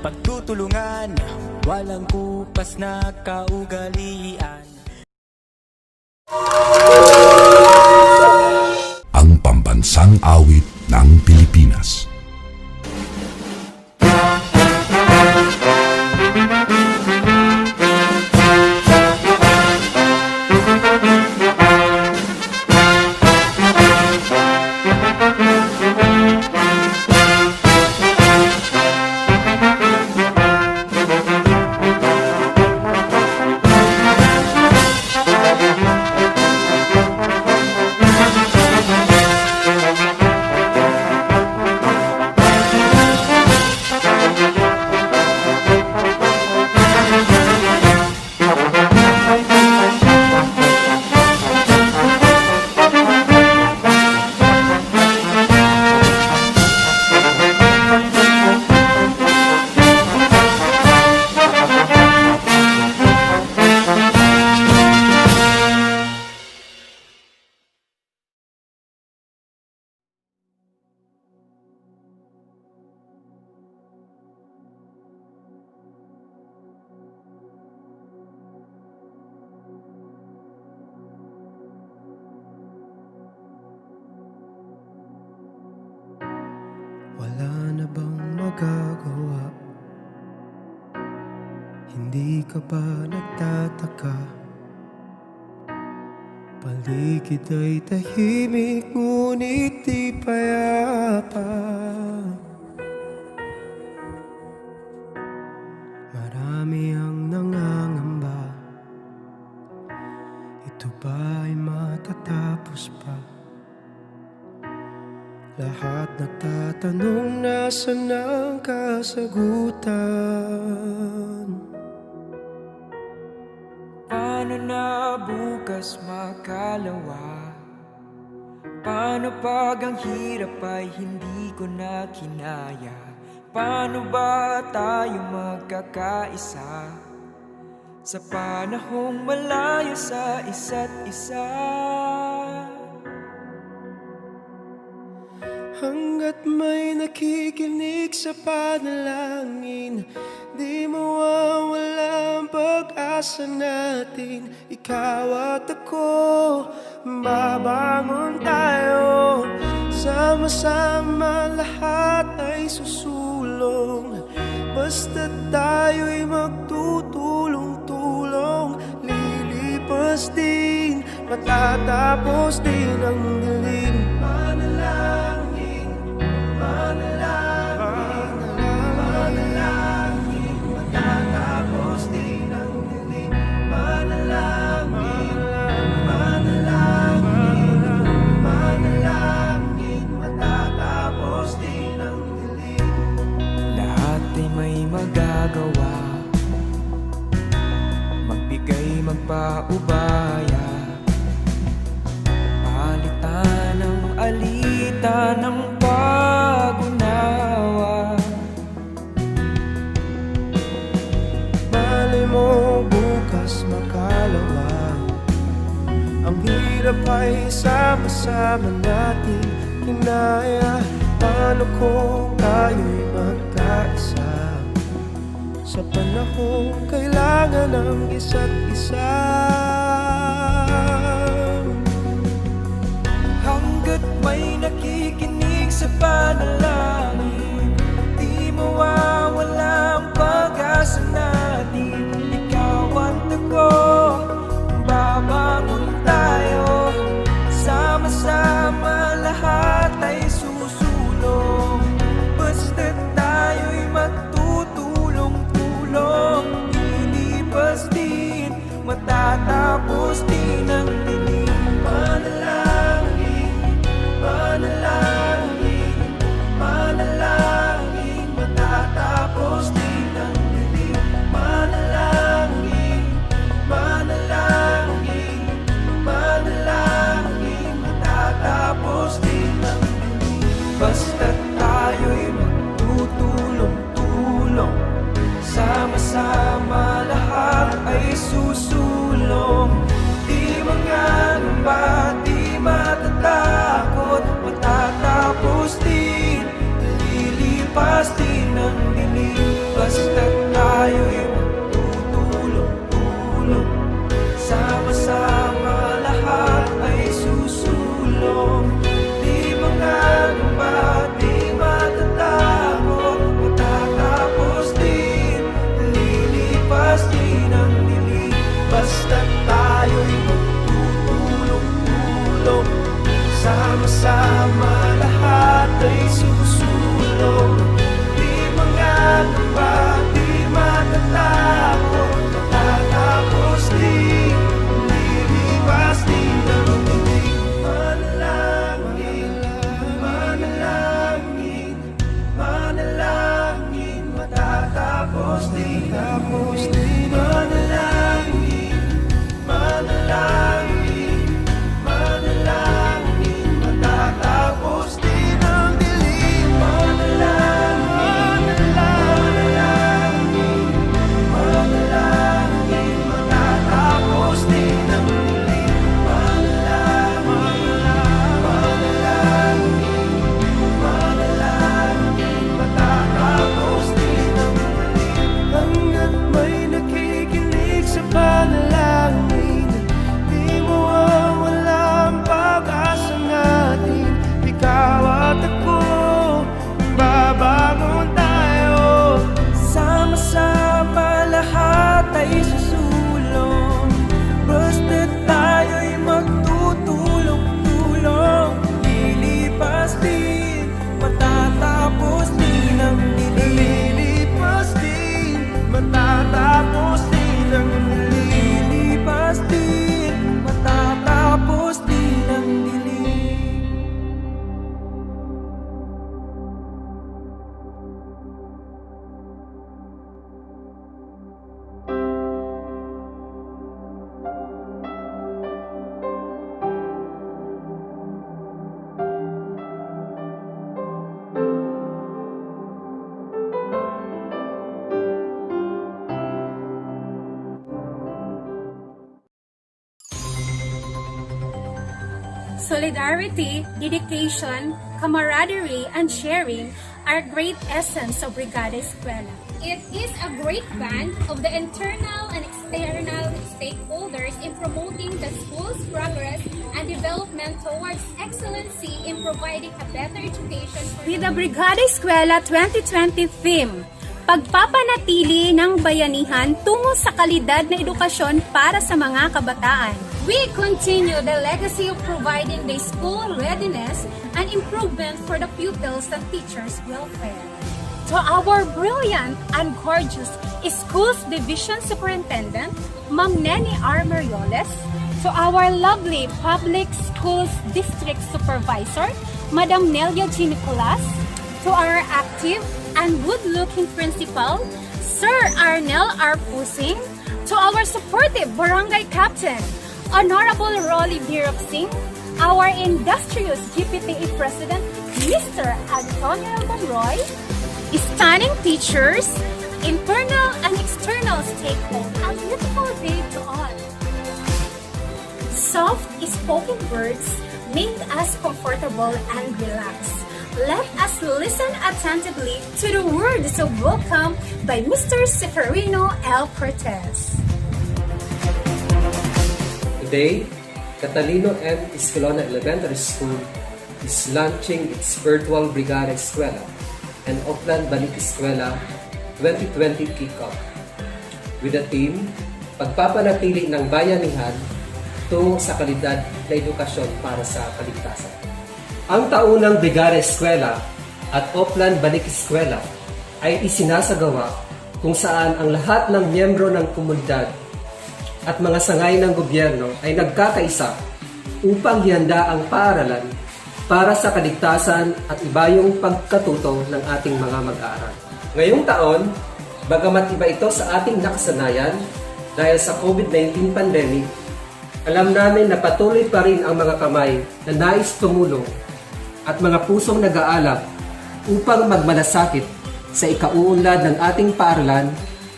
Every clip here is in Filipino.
pagtutulungan, walang kupas na kaugalian. Ang pambansang awit ng Pilipinas. Wala na bang magagawa? Hindi ka ba nagtataka? Paligid ay tahimik, ngunit di payapa. Marami ang nangangamba, ito ba ay matatapos pa? Lahat nagtatanong, nasaan ang kasagutan? Paano na bukas makalawa? Paano pag ang hirap ay hindi ko na kinaya? Paano ba tayo magkakaisa sa panahong malayo sa isa't isa? Hanggat may nakikinig sa panalangin, di mawawala ang pag-asa natin. Ikaw at ako, babangon tayo. Sama-sama lahat ay susulong. Basta tayo'y magtutulong-tulong. Lilipas din, matatapos din ang dilim. Manalangin, manalangin, manalangin, matatapos din ang dilim. Manalangin, manalangin, manalangin, matatapos din ang dilim. Lahat ay may magagawa, magbigay, magpaubaya, palitan ng alitan ng pag-unawa. Malay mo bukas makalawa, ang hirap ay sama-sama natin kinaya. Paano kung tayo'y magkaisa sa panahong kailangan ng isa't isa? Hanggat may nakikinig sa panalangin, di mawawala ang pag-asa natin. Ikaw at ako, babangon tayo. Sama-sama lahat ay susulong. Basta tayo'y magtutulong-tulong. Lilipas din, matatapos din ang dilim. Manalangin, manalangin, manalangin, matatapos din ang dilim. Manalangin, manalangin, manalangin, matatapos din ang dilim. Basta tayo'y magtutulong-tulong. Sama-sama lahat ay susulong. Di mangangamba, di matatakot, matatapos din, lilipas din ang dilim. Basta Solidarity, dedication, camaraderie, and sharing are great essence of Brigada Eskwela. It is a great band of the internal and external stakeholders in promoting the school's progress and development towards excellency in providing a better education for With the Brigada Eskwela 2020 theme, pagpapanatili ng bayanihan tungo sa kalidad na edukasyon para sa mga kabataan. We continue the legacy of providing the school readiness and improvement for the pupils and teachers' welfare. To our brilliant and gorgeous Schools Division Superintendent, Ma'am Neni R. Marioles, to our lovely Public Schools District Supervisor, Madam Nelia G. Nicolas, to our active and good-looking principal, Sir Arnel R. Pusing, to our supportive barangay captain, Honorable Rolly Birok Singh, our industrious GPTA President, Mr. Antonio Monroy, stunning teachers, internal and external stakeholders, a beautiful day to all. Soft-spoken words make us comfortable and relaxed. Let us listen attentively to the words of welcome by Mr. Seferino L. Cortez. Today, Catalino and Esquilona Elementary School is launching its virtual Brigada Eskwela and Upland Balik Eskwela 2020 kickoff with the theme, pagpapanatili ng bayanihan tungo sa kalidad na edukasyon para sa kaligtasan. Ang taunang Brigada Eskwela at Upland Balik Eskwela ay isinasagawa kung saan ang lahat ng miyembro ng komunidad at mga sangay ng gobyerno ay nagkakaisa upang ihanda ang paaralan para sa kaligtasan at ibayong pagkatuto ng ating mga mag-aaral. Ngayong taon, bagamat iba ito sa ating nakasanayan dahil sa COVID-19 pandemic, alam namin na patuloy pa rin ang mga kamay na nais tumulong at mga pusong nag-aalab upang magmalasakit sa ikauunlad ng ating paaralan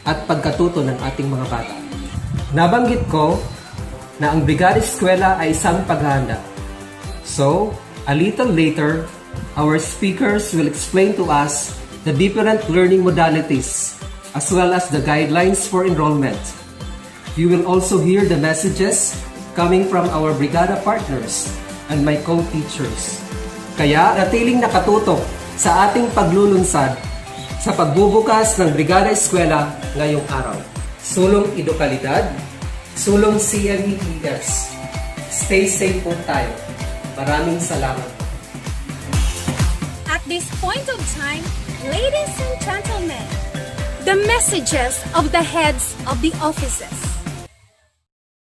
at pagkatuto ng ating mga bata. Nabanggit ko na ang Brigada Eskwela ay isang paghahanda. So, a little later, our speakers will explain to us the different learning modalities as well as the guidelines for enrollment. You will also hear the messages coming from our Brigada partners and my co-teachers. Kaya, natiling nakatutok sa ating paglulunsad sa pagbubukas ng Brigada Eskwela ngayong araw. Sulong edukalidad, sulong CMEES. Stay safe po tayo. Maraming salamat. At this point of time, ladies and gentlemen, the messages of the heads of the offices.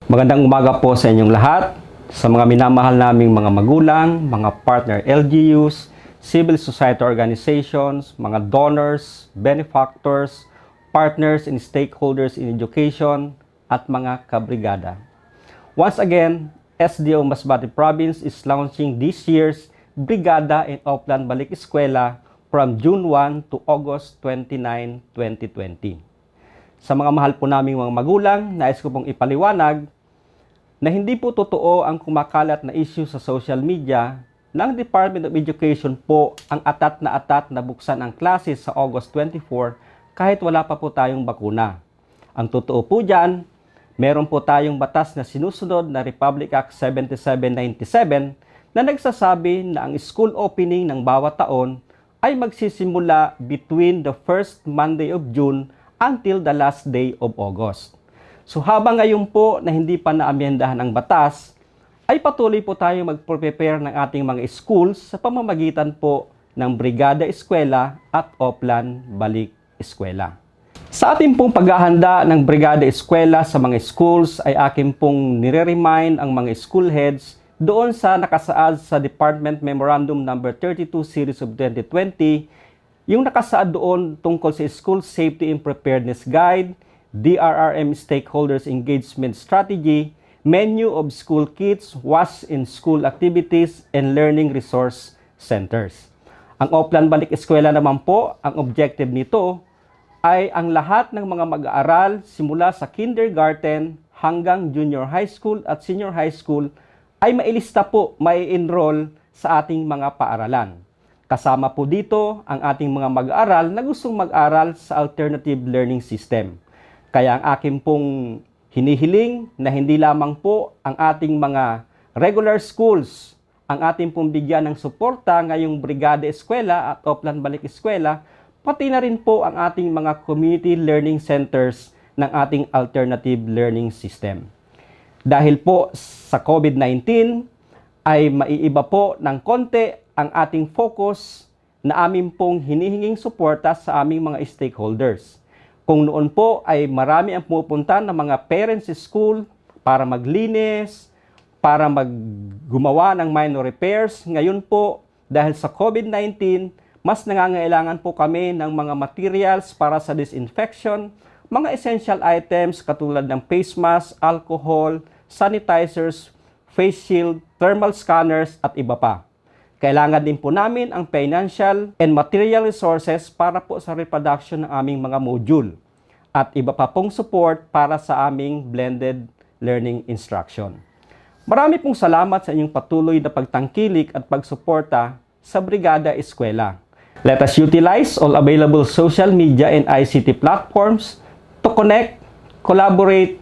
Magandang umaga po sa inyong lahat, sa mga minamahal naming mga magulang, mga partner LGUs, civil society organizations, mga donors, benefactors, partners and stakeholders in education, at mga kabrigada. Once again, SDO Masbate Province is launching this year's Brigada in Upland Balik Eskwela from June 1 to August 29, 2020. Sa mga mahal po naming mga magulang, nais ko pong ipaliwanag na hindi po totoo ang kumakalat na issue sa social media ng Department of Education po ang atat na buksan ang klase sa August 24 kahit wala pa po tayong bakuna. Ang totoo po dyan, meron po tayong batas na sinusunod na Republic Act 7797 na nagsasabi na ang school opening ng bawat taon ay magsisimula between the first Monday of June until the last day of August. So habang ngayon po na hindi pa naamyendahan ang batas, ay patuloy po tayo mag-prepare ng ating mga schools sa pamamagitan po ng Brigada Eskwela at Upland Balik Eskwela. Sa ating pong paghahanda ng Brigada Eskwela sa mga schools ay akin pong nire-remind ang mga school heads doon sa nakasaad sa Department Memorandum No. 32 Series of 2020, yung nakasaad doon tungkol sa School Safety and Preparedness Guide, DRRM Stakeholders Engagement Strategy, Menu of School Kits, WAS in School Activities, and Learning Resource Centers. Ang Upland Balik Eskwela naman po, ang objective nito ay ang lahat ng mga mag-aaral simula sa kindergarten hanggang junior high school at senior high school ay mailista po, may enroll sa ating mga paaralan. Kasama po dito ang ating mga mag-aaral na gustong mag-aral sa alternative learning system. Kaya ang akin pong hinihiling na hindi lamang po ang ating mga regular schools ang ating pong bigyan ng suporta ngayong Brigada Eskwela at Oplan Balik Eskwela, pati na rin po ang ating mga community learning centers ng ating alternative learning system. Dahil po sa COVID-19 ay maiiba po ng konti ang ating focus na amin pong hinihinging suporta sa aming mga stakeholders. Kung noon po ay marami ang pumupunta ng mga parents school para maglinis, para gumawa ng minor repairs. Ngayon po, dahil sa COVID-19, mas nangangailangan po kami ng mga materials para sa disinfection, mga essential items katulad ng face mask, alcohol, sanitizers, face shield, thermal scanners at iba pa. Kailangan din po namin ang financial and material resources para po sa reproduction ng aming mga module at iba pa pong support para sa aming blended learning instruction. Marami pong salamat sa inyong patuloy na pagtangkilik at pagsuporta sa Brigada Eskwela. Let us utilize all available social media and ICT platforms to connect, collaborate,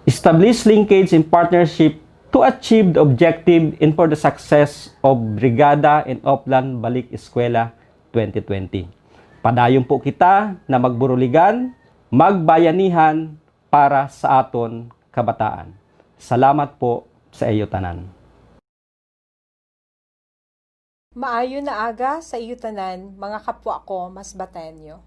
establish linkage and partnership to achieve the objective and for the success of Brigada and Oplan Balik Eskwela 2020. Padayon po kita na magburuligan, magbayanihan para sa aton kabataan. Salamat po sa iyo tanan. Maayo na aga sa iyo tanan, mga kapwa ko masbatenyo.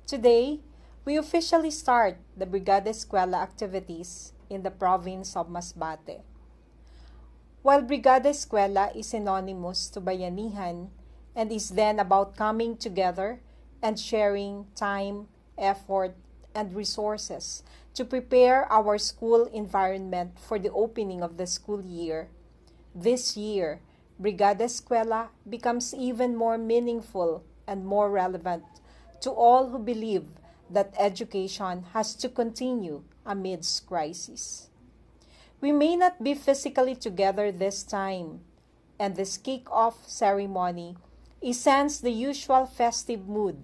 Today, we officially start the Brigada Eskwela activities in the province of Masbate. While Brigada Eskwela is synonymous to bayanihan and is then about coming together and sharing time, effort, and resources to prepare our school environment for the opening of the school year, this year, Brigada Eskwela becomes even more meaningful and more relevant to all who believe that education has to continue amidst crisis. We may not be physically together this time, and this kick-off ceremony essence the usual festive mood,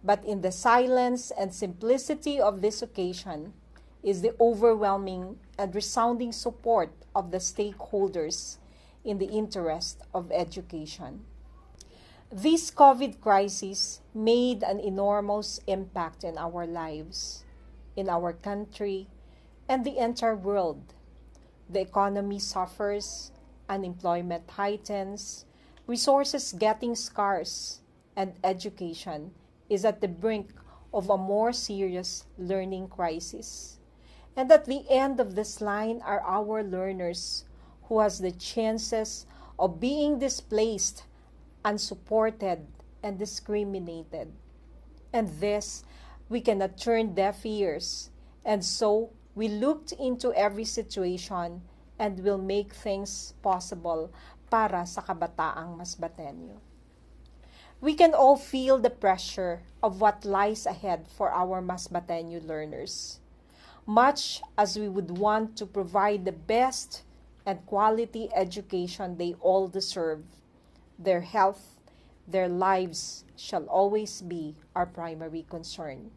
but in the silence and simplicity of this occasion is the overwhelming and resounding support of the stakeholders in the interest of education. This COVID crisis made an enormous impact in our lives, in our country, and the entire world. The economy suffers, unemployment heightens, resources getting scarce, and education is at the brink of a more serious learning crisis. And at the end of this line are our learners who has the chances of being displaced, unsupported, and discriminated. And this, we cannot turn deaf ears. And so, we looked into every situation and will make things possible para sa kabataang Masbateño. We can all feel the pressure of what lies ahead for our Masbateño learners. Much as we would want to provide the best and quality education they all deserve, their health, their lives shall always be our primary concern.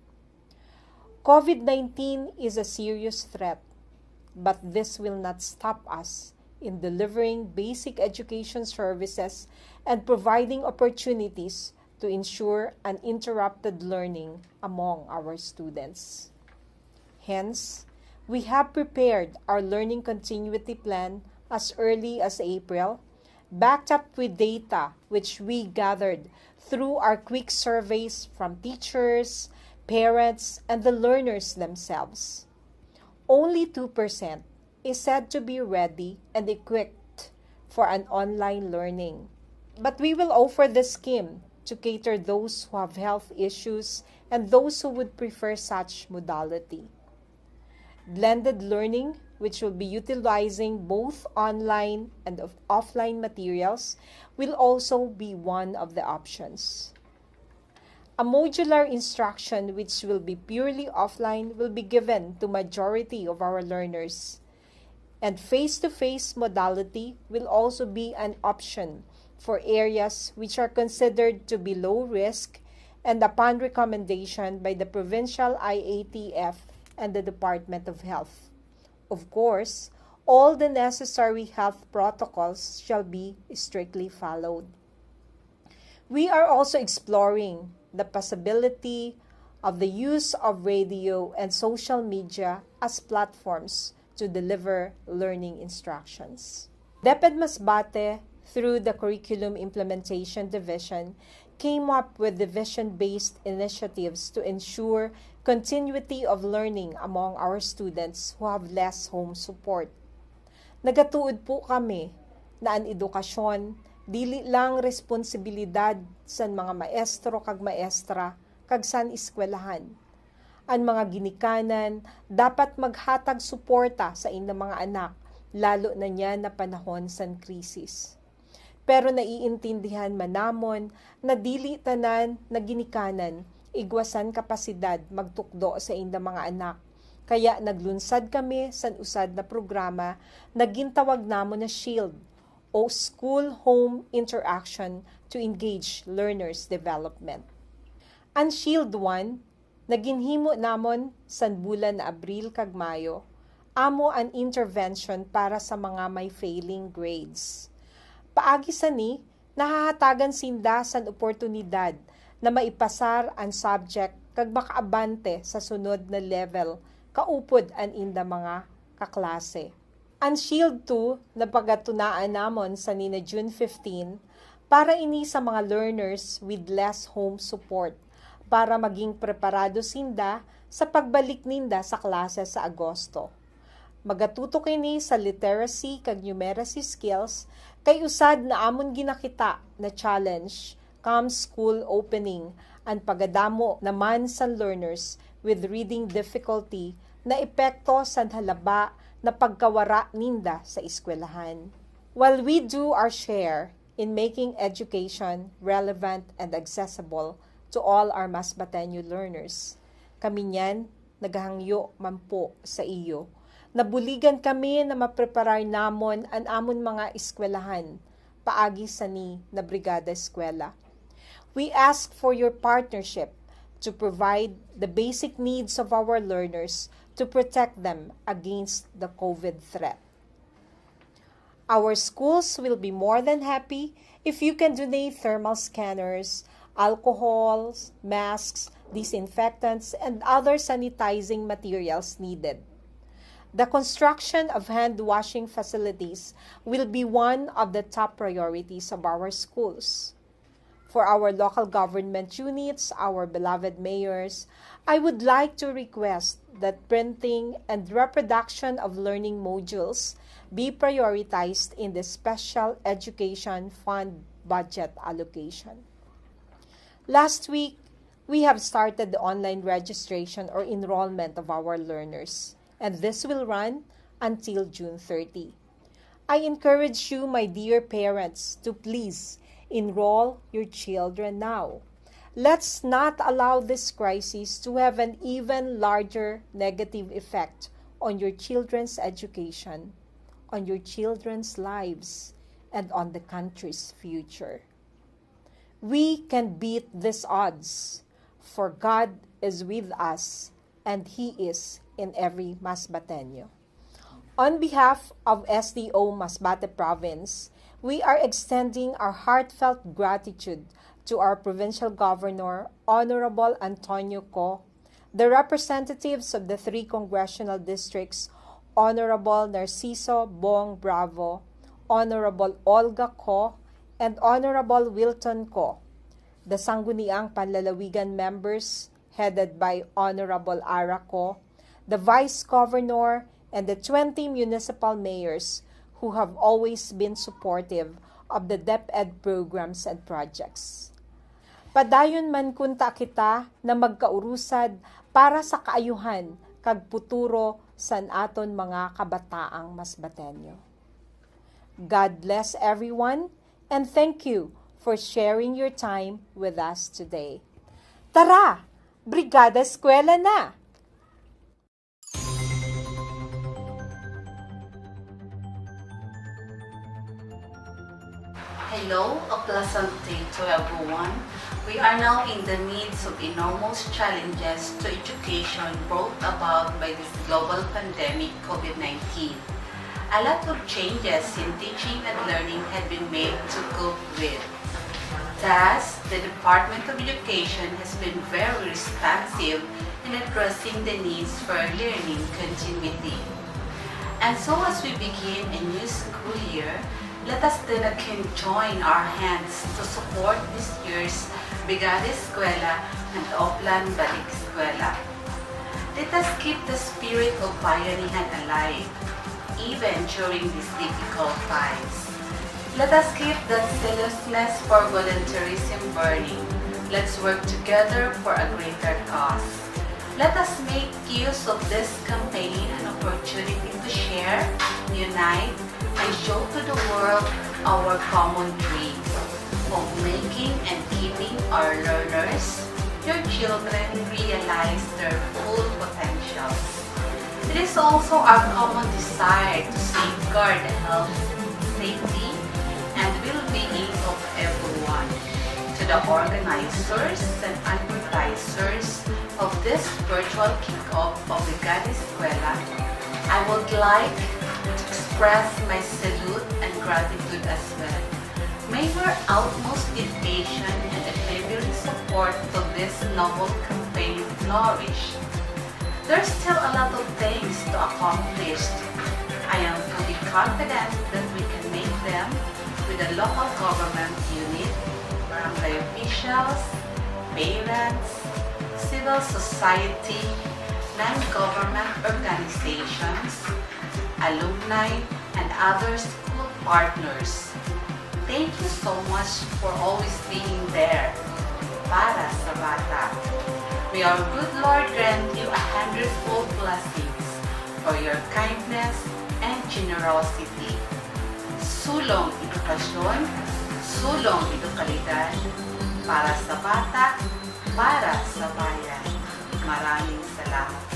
COVID-19 is a serious threat, but this will not stop us in delivering basic education services and providing opportunities to ensure uninterrupted learning among our students. Hence, we have prepared our learning continuity plan as early as April, backed up with data which we gathered through our quick surveys from teachers, parents, and the learners themselves. Only 2% is said to be ready and equipped for an online learning. But we will offer the scheme to cater those who have health issues and those who would prefer such modality. Blended learning, which will be utilizing both online and offline materials, will also be one of the options. A modular instruction which will be purely offline will be given to majority of our learners. and face-to-face modality will also be an option for areas which are considered to be low risk and upon recommendation by the provincial IATF and the Department of Health. Of course, all the necessary health protocols shall be strictly followed. We are also exploring the possibility of the use of radio and social media as platforms to deliver learning instructions. DepEd Masbate, through the Curriculum Implementation Division, came up with division-based initiatives to ensure continuity of learning among our students who have less home support. Nagatuod po kami na ang edukasyon dili lang responsibilidad san mga maestro kag maestra kag san eskwelahan. Ang mga ginikanan dapat maghatag suporta sa inyong mga anak, lalo na niya na panahon san krisis. Pero naiintindihan manamon na dili tanan na ginikanan igwasan kapasidad magtukdo sa inyong mga anak. Kaya naglunsad kami sa usad na programa na gintawag namon na SHIELD o School-Home Interaction to Engage Learners Development. Ang SHIELD 1 naginhimo namon sa bulan na Abril kag Mayo, amo an intervention para sa mga may failing grades. Paagi sa ni, nahahatagan sinda sa oportunidad na maipasar ang subject kag makaabante sa sunod na level kaupod an inda mga kaklase. Ang SHIELD 2 na pagatunaan namon sa nina June 15 para ini sa mga learners with less home support para maging preparado sinda sa pagbalik ninda sa klase sa Agosto. Magatutok ini sa literacy kag numeracy skills kay usad na amon ginakita na challenge come school opening ang pagadamo naman sa learners with reading difficulty na epekto sa halaba na pagkawara ninda sa eskwelahan. While we do our share in making education relevant and accessible to all our Masbateño learners, kami niyan naghangyo man po sa iyo. Nabuligan kami na mapreparar namon ang amon mga eskwelahan, paagi sa ni na Brigada Eskwela. We ask for your partnership to provide the basic needs of our learners to protect them against the COVID threat. Our schools will be more than happy if you can donate thermal scanners, alcohols, masks, disinfectants, and other sanitizing materials needed. The construction of hand-washing facilities will be one of the top priorities of our schools. For our local government units, our beloved mayors, I would like to request that printing and reproduction of learning modules be prioritized in the Special Education Fund budget allocation. Last week, we have started the online registration or enrollment of our learners, and this will run until June 30. I encourage you, my dear parents, to please enroll your children now. Let's not allow this crisis to have an even larger negative effect on your children's education, on your children's lives, and on the country's future. We can beat these odds, for God is with us, and He is in every Masbateño. On behalf of SDO Masbate Province, we are extending our heartfelt gratitude to our Provincial Governor, Honorable Antonio Co., the representatives of the 3 congressional districts, Honorable Narciso Bong Bravo, Honorable Olga Co., and Honorable Wilton Co., the Sangguniang Panlalawigan members, headed by Honorable Ara Co., the Vice Governor, and the 20 municipal mayors who have always been supportive of the DepEd programs and projects. Padayon man kunta kita na magkaurusad para sa kaayuhan kag puturo san aton mga kabataang Masbateño. God bless everyone, and thank you for sharing your time with us today. Tara, Brigada Eskwela na! Hello, a pleasant day to everyone. We are now in the midst of enormous challenges to education brought about by this global pandemic COVID-19. A lot of changes in teaching and learning had been made to cope with. Thus, the Department of Education has been very responsive in addressing the needs for learning continuity. And so as we begin a new school year, let us then again join our hands to support this year's Brigada Eskwela and Oplan Balik Eskwela. Let us keep the spirit of bayanihan alive, even during these difficult times. Let us keep that zealousness for volunteerism burning. Let's work together for a greater cause. Let us make use of this campaign an opportunity to share, unite, and show to the world our common dream of making and keeping our learners, your children, realize their full potentials. It is also our common desire to safeguard the health, safety, and well-being of everyone. To the organizers and advertisers of this virtual kick-off of Brigada Eskwela, I would like to express my salute and gratitude as well. May your utmost dedication and unwavering support to this noble campaign flourish. There's still a lot of things to accomplish. I am fully confident that we can make them with the local government unit, barangay officials, parents, civil society, non-government organizations, alumni, and other school partners. Thank you so much for always being there para sa bata. May our good Lord grant you 100-fold blessings for your kindness and generosity. Sulong edukasyon, sulong edukalidad, para sa bata, para sa bayan. Maraming salamat.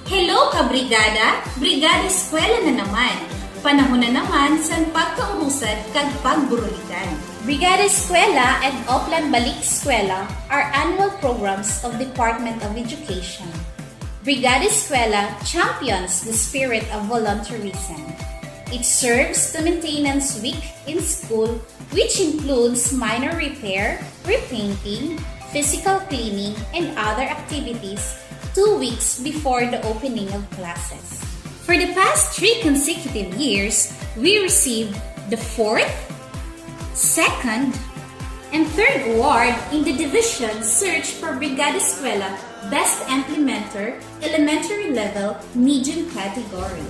Hello ka-brigada! Brigada Eskwela na naman. Panahon na naman sa pagkaurusad kag pagburulikan. Brigada Eskwela and Oplan Balik Eskwela are annual programs of Department of Education. Brigada Eskwela champions the spirit of volunteerism. It serves the maintenance week in school, which includes minor repair, repainting, physical cleaning, and other activities 2 weeks before the opening of classes. For the past 3 consecutive years, we received the 4th, 2nd, and 3rd award in the division Search for Brigada Eskwela Best Implementer Elementary Level Medium category.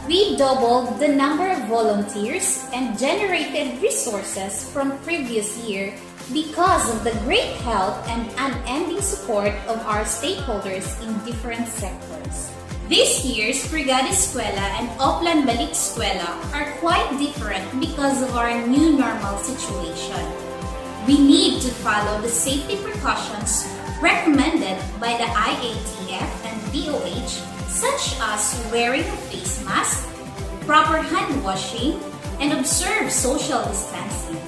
We doubled the number of volunteers and generated resources from previous year because of the great help and unending support of our stakeholders in different sectors. This year's Brigada Eskwela and Oplan Balik Eskwela are quite different because of our new normal situation. We need to follow the safety precautions recommended by the IATF and DOH, such as wearing a face mask, proper hand washing, and observe social distancing.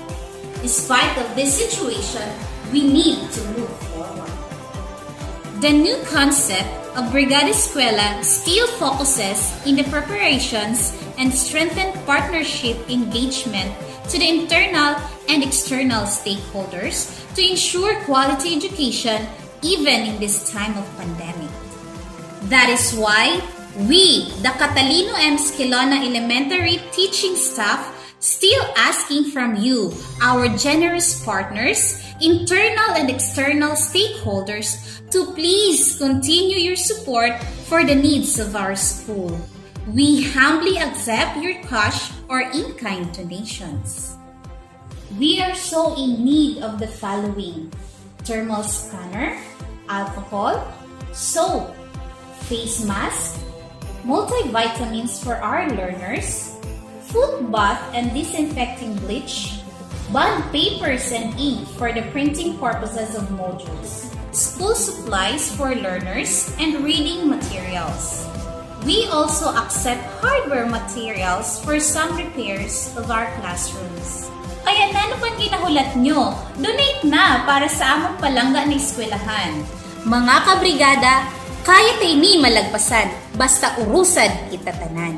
Despite of this situation, we need to move forward. The new concept of Brigada Eskwela still focuses in the preparations and strengthened partnership engagement to the internal and external stakeholders to ensure quality education even in this time of pandemic. That is why we, the Catalino and Esquilona elementary teaching staff, still asking from you, our generous partners, internal and external stakeholders, to please continue your support for the needs of our school. We humbly accept your cash or in-kind donations. We are so in need of the following: thermal scanner, alcohol, soap, face mask, multivitamins for our learners, foot bath and disinfecting bleach, bond papers and ink for the printing purposes of modules, school supplies for learners, and reading materials. We also accept hardware materials for some repairs of our classrooms. Kaya ano pang ginahulat nyo? Donate na para sa among palangga na eskwelahan. Mga kabrigada, kaya tayo ni malagpasan, basta urusad kita tanan.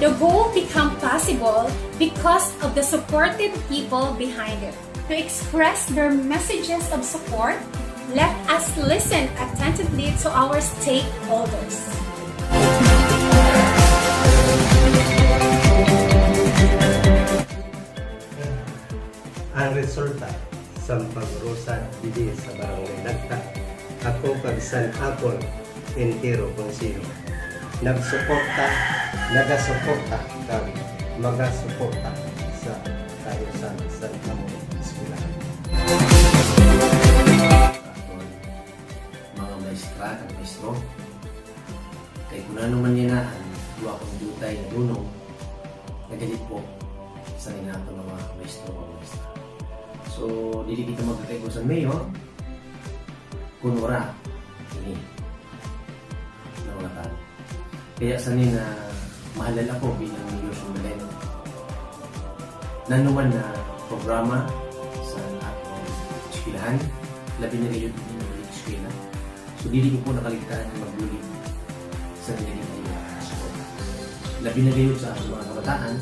The goal became possible because of the supportive people behind it. To express their messages of support, let us listen attentively to our stakeholders. Ang resulta sa pagrusad didi sa barangay Nagta, ako kagsan akon entero kung sino. Nagsuporta, nagasuporta, kag magasuporta sa kayusan sa among eskwelahan. Mga maestra at maestro, kay kung ano man yan ang duwa kong jutay na dunong, nagalit po sa ninato ng mga maestro o maestra. So, dili kita magkakaibo sa mayor, kunwara, ini, na mga tao. Kaya sanin na mahalal ako bilang mayor sa Maleno. Nanuman na programa sa akong eskwelahan, labi na ngayon din ng eskwela. So, dili ko po nakaligtaan ng magbulig sa nilagay na support. Labi na ngayon sa aking mga kabataan,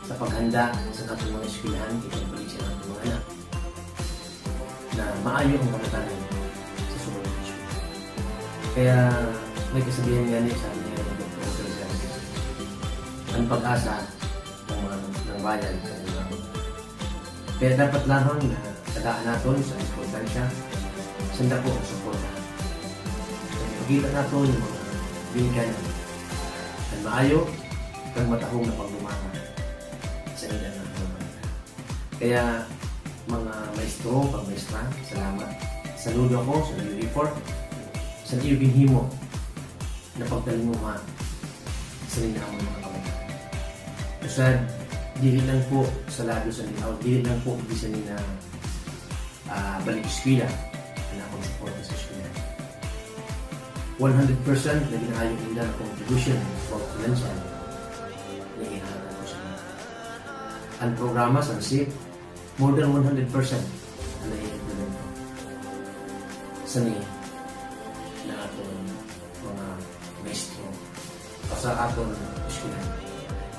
sa paghanda sa ating mga eskwelahan, ipagpalit siya ng ating mga anak na maayo ang pagkatanan sa sumunod na eskwela. Kaya may kasabihan nga niya sa amin ang pag-asa ng bayan. Kaya dapat lahon na tagaan natin sa importansya sanda po ang suporta. Pagkita natin yung mga binigyan at maayo kang matahong na pagmumana sa ilan ng mga. Kaya mga maestro, pag-maestra, salamat. Saludo ako sa iyo report, sa iyo ginhimo na pagdaling mo sa linamang mga kabataan. Usad, dili lang po sa lado sa nila, dili lang po bisa nila balik eskwela na akong support sa eskwela. 100% na ginahayong nila na contribution for financial na ginahayong ko sa mga. Ang programa sa SIP, more than 100% na i-implement ko sa niya na atong mga maestro o sa atong eskwela.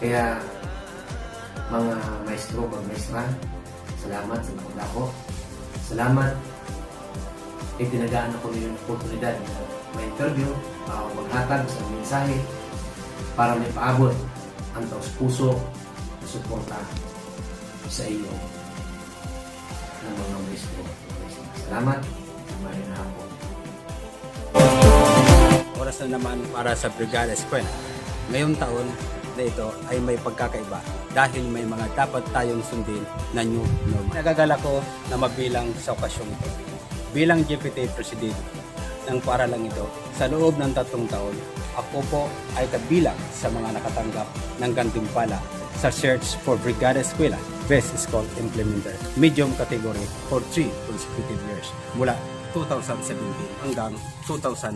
Kaya mga maestro, pag-maestra, salamat sa mga dako. Salamat tinagaan ako yung oportunidad na ma-interview, maghatag sa mensahe para may paabot ang taos puso na suporta sa iyo ng mga maestro. Salamat. Maraming hapon. Oras na naman para sa Brigada Eskwela. Ngayong taon na ito ay may pagkakaiba dahil may mga dapat tayong sundin na new normal. Nagagala ko na mabilang sa okasyong ito. Bilang GPT President ng paaralang ito, sa loob ng 3 taon, ako po ay kabilang sa mga nakatanggap ng gantimpala sa Search for Brigada Eskwela Best School Implementer Medium Category for 3 consecutive years mula 2017 hanggang 2019.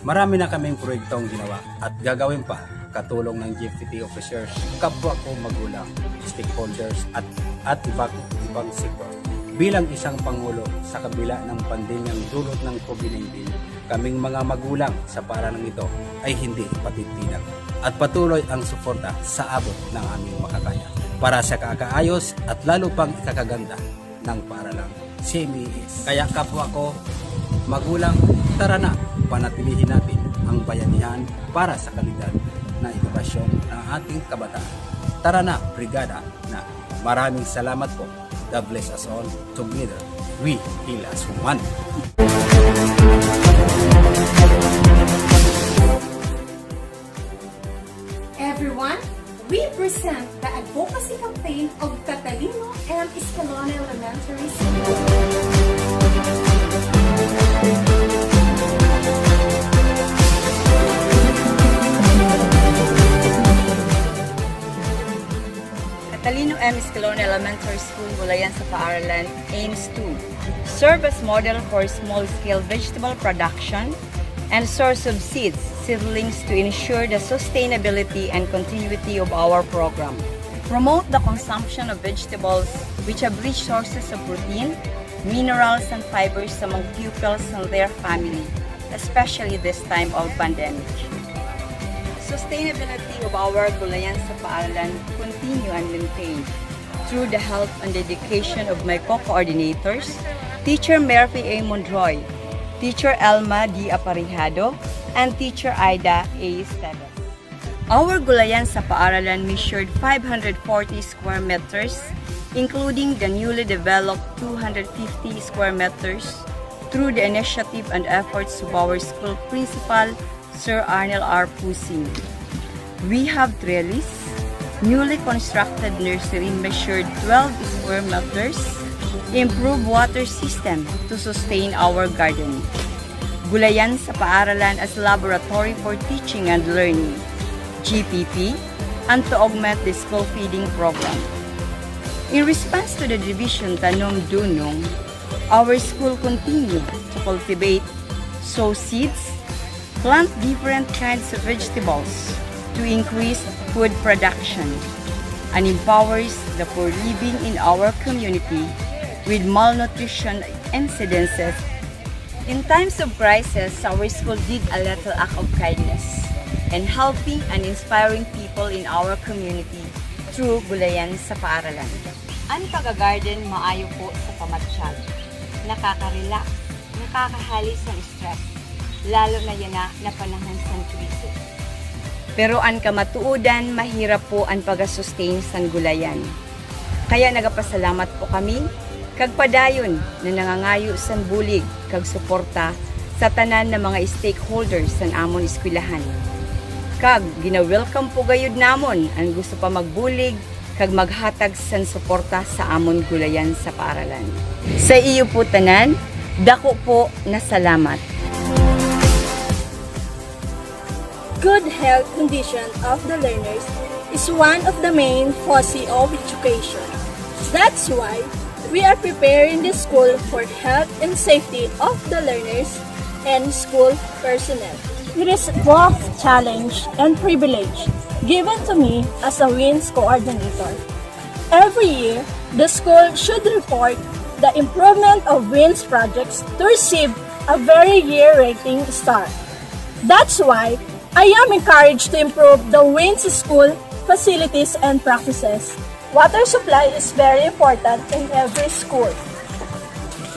Marami na kaming proyektong ginawa at gagawin pa katulong ng GPT officers, kapwa ko magulang, stakeholders at ibang sektor. Bilang isang pangulo sa kabila ng pandemyang dulot ng COVID-19, kaming mga magulang sa paaralang ito ay hindi patitilang at patuloy ang suporta sa abot ng aming makakaya para sa kakaayos at lalo pang ikakaganda ng paaralang CMES. Kaya kapwa ko magulang, tara na, panatilihin natin ang bayanihan para sa kalidad na edukasyon ng ating kabataan. Tara na, Brigada na. Maraming salamat po. God bless us all. Together, we heal as one. Everyone, we present the advocacy campaign of Catalino and Esquilona Elementary School. Catalino and Esquilona Elementary School, Gulayan sa Paaralan, aims to serve as model for small-scale vegetable production and source of seeds, seedlings to ensure the sustainability and continuity of our program. Promote the consumption of vegetables which have rich sources of protein, minerals, and fibers among pupils and their family, especially this time of pandemic. Sustainability of our Gulayan sa Paaralan continue and maintain through the help and dedication of my co-coordinators, Teacher Murphy A. Mondroy, Teacher Elma D. Aparijado, and Teacher Aida A. Esteban. Our Gulayan sa Paaralan measured 540 square meters, including the newly developed 250 square meters through the initiative and efforts of our school principal, Sir Arnel R. Pusing. We have trellis, newly constructed nursery measured 12 square meters, improved water system to sustain our garden. Gulayan sa Paaralan as laboratory for teaching and learning, GPP, and to augment the school feeding program. In response to the division Tanom Dunong, our school continued to cultivate, sow seeds, plant different kinds of vegetables to increase food production, and empowers the poor living in our community with malnutrition incidences. In times of crisis, our school did a little act of kindness and helping and inspiring people in our community through Gulayan sa Paaralan. Ang pag-garden maayo po sa pamatsyag, nakaka-relax, nakakahalis ng stress, lalo na yan na panahon sa krisis. Pero ang kamatuudan, mahirap po ang pag-sustain sa Gulayan. Kaya nagapasalamat po kami, kag padayon na nangangayo sa bulig, kag suporta sa tanan ng mga stakeholders sa amon eskwelahan. Kag gina-welcome po gayud namon ang gusto pa magbulig, kag maghatag sa suporta sa amon Gulayan sa Paaralan. Sa iyo po tanan, dako po na salamat. Good health condition of the learners is one of the main foci of education. That's why we are preparing the school for health and safety of the learners and school personnel. It is both challenge and privilege given to me as a WINS coordinator. Every year, the school should report the improvement of WINS projects to receive a very year rating star. That's why I am encouraged to improve the WINS school facilities and practices. Water supply is very important in every school.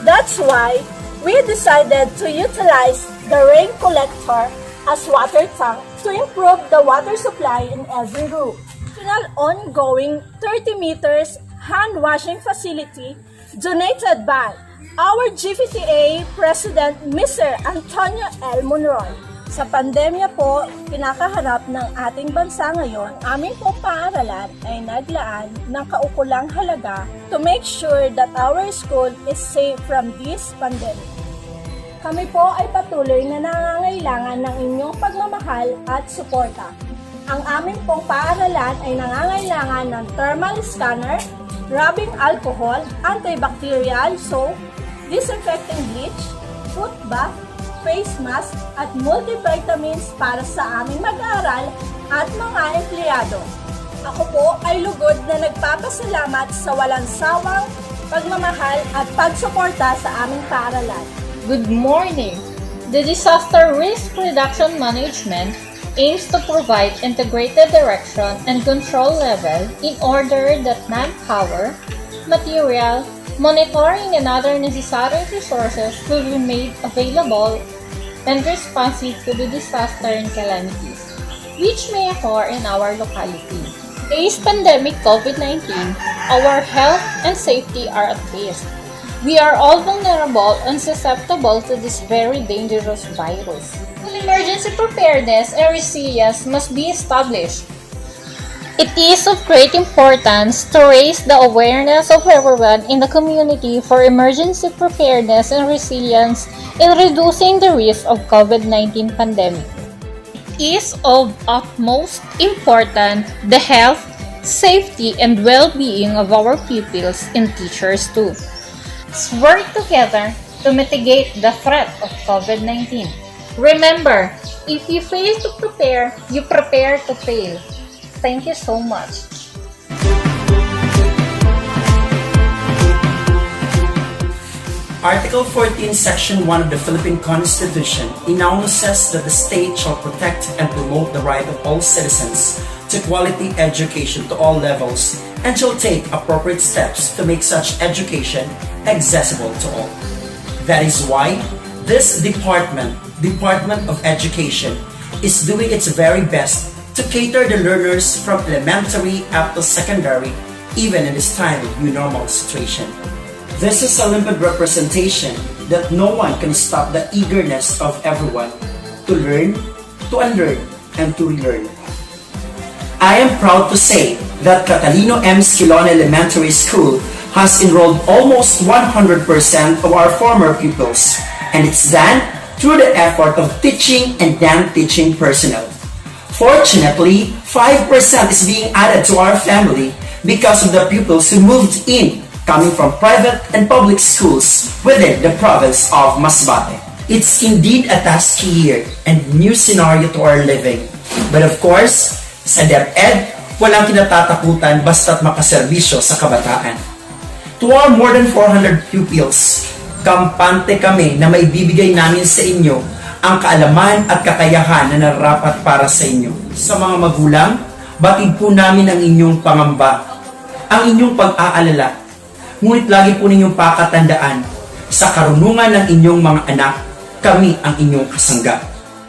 That's why we decided to utilize the rain collector as water tank to improve the water supply in every room. National ongoing 30 meters hand washing facility donated by our GPTA President Mr. Antonio L. Monroy. Sa pandemya po, kinakaharap ng ating bansa ngayon, aming pong paaralan ay naglaan ng kaukulang halaga to make sure that our school is safe from this pandemic. Kami po ay patuloy na nangangailangan ng inyong pagmamahal at suporta. Ang aming pong paaralan ay nangangailangan ng thermal scanner, rubbing alcohol, antibacterial soap, disinfecting bleach, foot bath, face mask at multivitamins para sa aming mag-aaral at mga empleyado. Ako po ay lugod na nagpapasalamat sa walang sawang pagmamahal at pagsuporta sa aming paaralan. Good morning! The Disaster Risk Reduction Management aims to provide integrated direction and control level in order that manpower, material, monitoring and other necessary resources will be made available and responsive to the disaster and calamities which may occur in our locality. Today's pandemic COVID-19, our health and safety are at risk. We are all vulnerable and susceptible to this very dangerous virus. Emergency preparedness and resilience must be established. It is of great importance to raise the awareness of everyone in the community for emergency preparedness and resilience in reducing the risk of COVID-19 pandemic. It is of utmost importance the health, safety, and well-being of our pupils and teachers too. Let's work together to mitigate the threat of COVID-19. Remember, if you fail to prepare, you prepare to fail. Thank you so much. Article 14, Section 1 of the Philippine Constitution announces that the state shall protect and promote the right of all citizens to quality education to all levels and shall take appropriate steps to make such education accessible to all. That is why this Department of Education is doing its very best to cater the learners from elementary up to secondary, even in this time of new normal situation. This is a limpid representation that no one can stop the eagerness of everyone to learn, to unlearn, and to relearn. I am proud to say that Catalino Esquilona Elementary School has enrolled almost 100% of our former pupils, and it's done through the effort of teaching and non-teaching personnel. Fortunately, 5% is being added to our family because of the pupils who moved in coming from private and public schools within the province of Masbate. It's indeed a task year and new scenario to our living. But of course, sa DepEd, walang kinatatakutan basta't makaserbisyo sa kabataan. To our more than 400 pupils, kampante kami na may bibigay namin sa inyo ang kaalaman at kakayahan na narapat para sa inyo. Sa mga magulang, batid po namin ang inyong pangamba, ang inyong pag-aalala. Ngunit lagi po ninyong pakatandaan, sa karunungan ng inyong mga anak, kami ang inyong kasangga.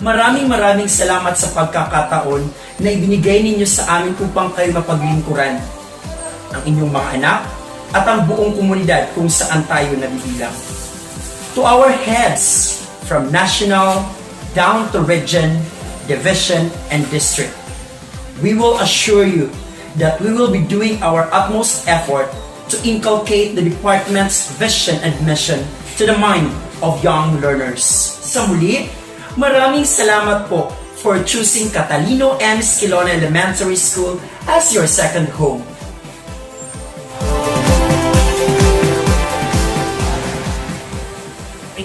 Maraming salamat sa pagkakataon na ibinigay ninyo sa amin upang kayo mapaglingkuran ang inyong mga anak at ang buong komunidad kung saan tayo nabibilang. To our heads, from national down to region, division, and district, we will assure you that we will be doing our utmost effort to inculcate the department's vision and mission to the mind of young learners. Sa muli, maraming salamat po for choosing Catalino Esquilona Elementary School as your second home.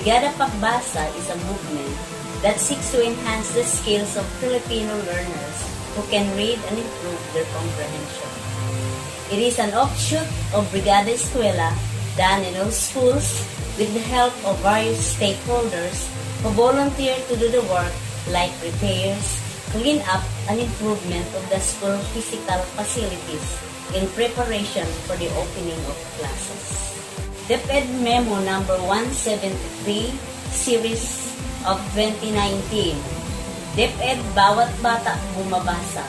Brigada Pagbasa is a movement that seeks to enhance the skills of Filipino learners who can read and improve their comprehension. It is an offshoot of Brigada Eskwela done in all schools with the help of various stakeholders who volunteer to do the work like repairs, clean up, and improvement of the school physical facilities in preparation for the opening of classes. DepEd Memo number 173, Series of 2019. DepEd Bawat Bata Bumabasa.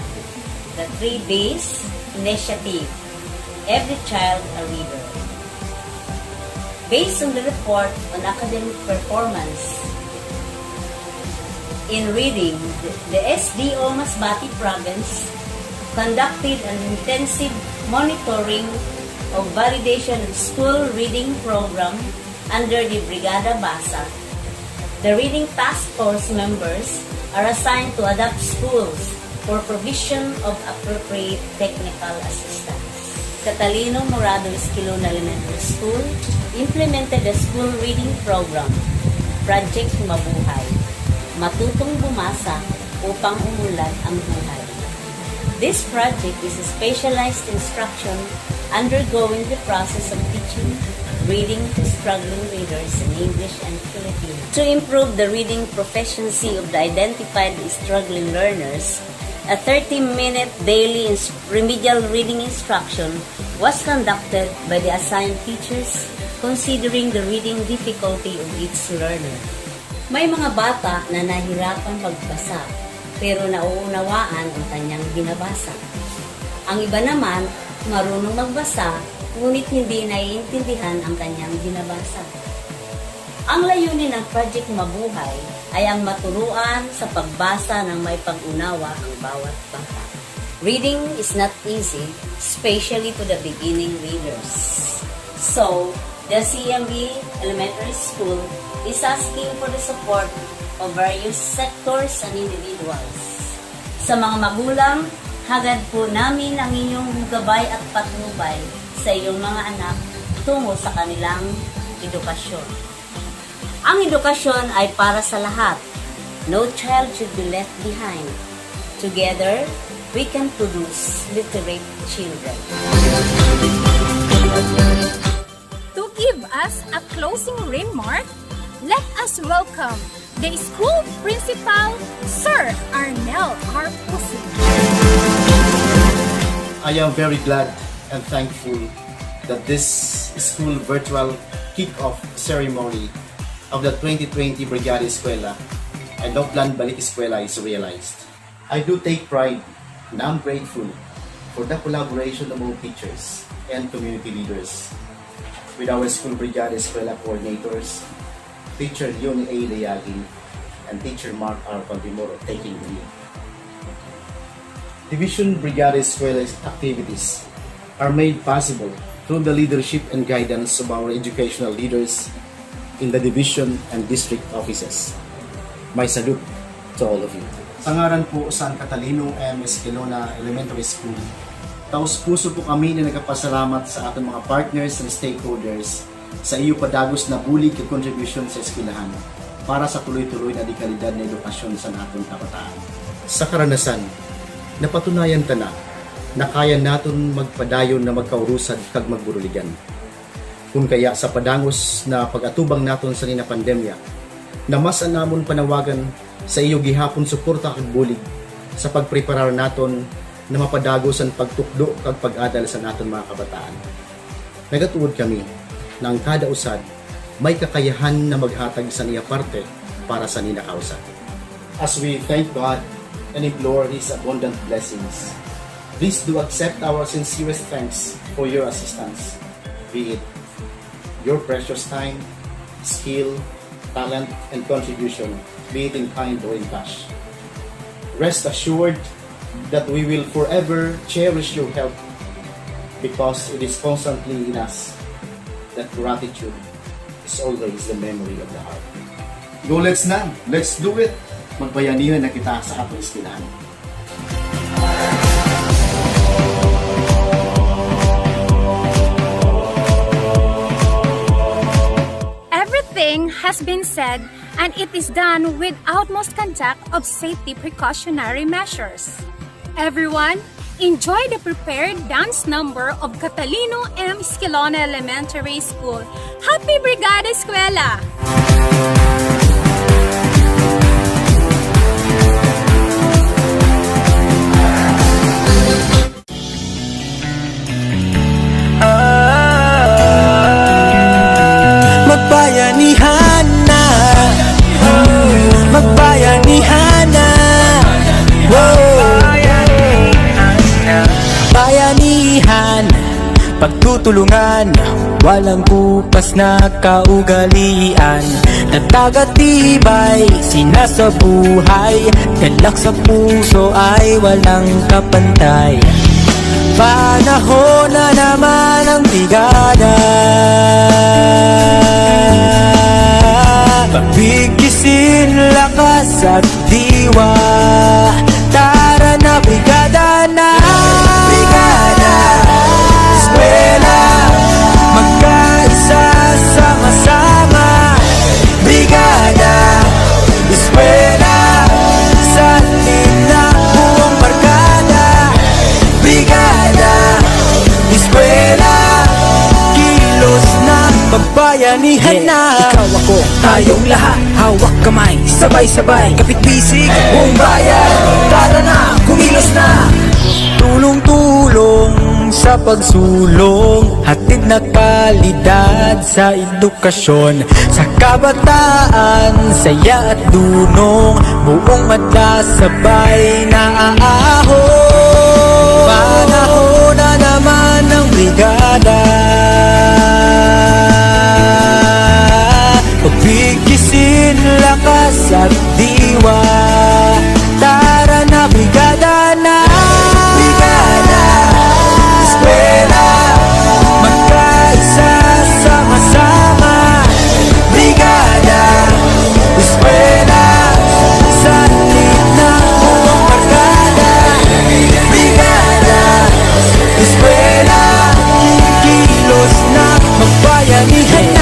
The 3 Bs Initiative. Every child a reader. Based on the report on academic performance in reading, the SDO Masbate Province conducted an intensive monitoring of validation of school reading program under the Brigada Basa. The reading task force members are assigned to adapt schools for provision of appropriate technical assistance. Catalino Esquilona Elementary School implemented the school reading program, Project Mabuhay, Matutong Bumasa upang umunlad ang buhay. This project is a specialized instruction undergoing the process of teaching reading to struggling readers in English and Filipino. To improve the reading proficiency of the identified struggling learners, a 30-minute daily remedial reading instruction was conducted by the assigned teachers considering the reading difficulty of each learner. May mga bata na nahirapan magbasa pero nauunawaan ang kanyang binabasa. Ang iba naman, marunong magbasa ngunit hindi naiintindihan ang kanyang binabasa. Ang layunin ng Project Mabuhay ay ang maturuan sa pagbasa ng may pag-unawa ang bawat bata. Reading is not easy, especially to the beginning readers. So, the CME Elementary School is asking for the support of various sectors and individuals. Sa mga magulang, hagad po namin ang inyong gabay at patnubay sa iyong mga anak tungo sa kanilang edukasyon. Ang edukasyon ay para sa lahat. No child should be left behind. Together, we can produce literate children. To give us a closing remark, let us welcome the school principal, Sir Arnel R. Pusi. I am very glad and thankful that this school virtual kick-off ceremony of the 2020 Brigada Eskwela and Oplan Balik Eskwela is realized. I do take pride and I'm grateful for the collaboration among teachers and community leaders with our school Brigada Eskwela coordinators, Teacher Leonie A. Leagin and Teacher Mark R. Pandimoro taking the lead. Division Brigada Eskwela activities are made possible through the leadership and guidance of our educational leaders in the division and district offices. My salute to all of you. Sa ngaran po sa Catalino and Esquilona Elementary School, taos puso po kami na nagpapasalamat sa ating mga partners and stakeholders sa iyo padagos na bulig at contribution sa eskwelahan para sa tuloy-tuloy na dekalidad na edukasyon sa natong kabataan. Sa karanasan, napatunayan ta na kaya naton magpadayon na magkaurusad kag magburuligan. Kung kaya sa padangos na pag-atubang naton sa nina pandemya, na mas anamon panawagan sa iyo gihapon suporta kag bulig sa pagpreparar naton na mapadagos ang pagtukdo kag pag-adal sa naton mga kabataan. Nagatuod kami na ang kada usad may kakayahan na maghatag sa niya parte para sa nina kausa. As we thank God and implore His abundant blessings, please do accept our sincerest thanks for your assistance, be it your precious time, skill, talent, and contribution, be it in kind or in cash. Rest assured that we will forever cherish your help because it is constantly in us that gratitude is always the memory of the heart. Go, let's na! Let's do it! Magbayanihan na kita sa atong eskwelahan. Everything has been said and it is done with utmost conduct of safety precautionary measures. Everyone, enjoy the prepared dance number of Catalino M. Esquilona Elementary School. Happy Brigada Eskwela! Magbayanihan na, magbayanihan na, bayanihan, pagtutulungan, walang kupas na kaugalian, nagtagatibay, sinasabuhay, galak sa puso ay walang kapantay. Panahon na naman ang brigada, pabigisin lakas at diwa. Tara na brigada na, brigada, eskwela, magkaisa sama-sama. Brigada, eskwela, sa na buong barkada. Brigada, eskwela, kilos na, pagbayanihan na. Ikaw ako, tayong lahat, hawak kamay, sabay-sabay, kapit bisig, buong bayan. Tara na, kumilos na. Tulong-tulong sa pagsulong, hatid na kalidad sa edukasyon. Sa kabataan, saya at dunong, buong madla sabay na aahon. Panahon na naman ng brigada, pagbigisin lakas at diwa. Tara na brigada na, bayanihan